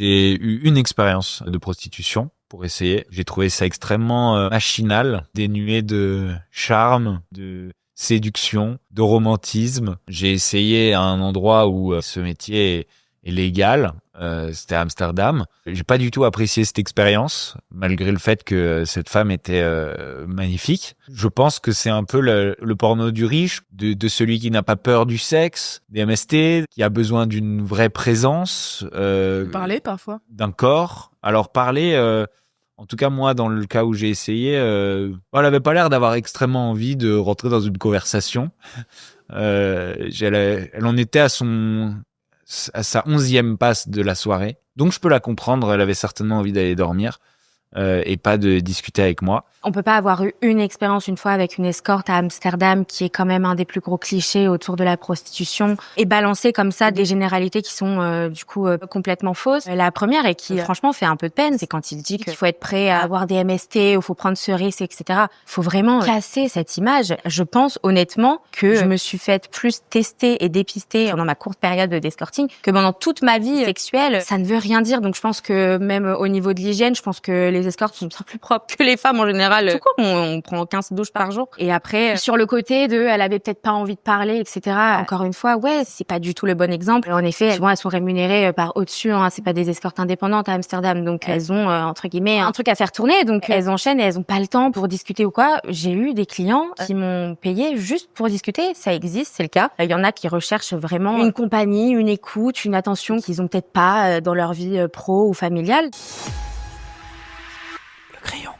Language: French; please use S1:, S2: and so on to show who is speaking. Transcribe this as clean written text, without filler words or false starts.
S1: J'ai eu une expérience de prostitution pour essayer. J'ai trouvé ça extrêmement machinal, dénué de charme, de séduction, de romantisme. J'ai essayé à un endroit où ce métier est légal. C'était à Amsterdam. J'ai pas du tout apprécié cette expérience, malgré le fait que cette femme était magnifique. Je pense que c'est un peu le porno du riche, de celui qui n'a pas peur du sexe, des MST, qui a besoin d'une vraie présence,
S2: Parler parfois.
S1: d'un corps. Alors parler, en tout cas moi dans le cas où j'ai essayé, elle avait pas l'air d'avoir extrêmement envie de rentrer dans une conversation. Elle en était à sa 11e passe de la soirée. Donc je peux la comprendre, elle avait certainement envie d'aller dormir et pas de discuter avec moi.
S3: On peut pas avoir eu une expérience une fois avec une escorte à Amsterdam, qui est quand même un des plus gros clichés autour de la prostitution, et balancer comme ça des généralités qui sont complètement fausses. La première, et qui franchement fait un peu de peine, c'est quand il dit qu'il faut être prêt à avoir des MST, ou faut prendre ce risque, etc. Faut vraiment casser cette image. Je pense honnêtement que je me suis faite plus tester et dépister pendant ma courte période d'escorting que pendant toute ma vie sexuelle. Ça ne veut rien dire, donc je pense que même au niveau de l'hygiène, je pense que les escortes sont bien plus propres que les femmes en général. Tout court, on prend 15 douches par jour. Et après, sur le côté elle avait peut-être pas envie de parler, etc. Encore une fois, ouais, c'est pas du tout le bon exemple. En effet, souvent elles sont rémunérées par au-dessus, hein. C'est pas des escortes indépendantes à Amsterdam, donc elles ont entre guillemets un truc à faire tourner, donc elles enchaînent et elles ont pas le temps pour discuter ou quoi. J'ai eu des clients qui m'ont payé juste pour discuter. Ça existe, c'est le cas. Il y en a qui recherchent vraiment une compagnie, une écoute, une attention qu'ils ont peut-être pas dans leur vie pro ou familiale.
S1: Le crayon.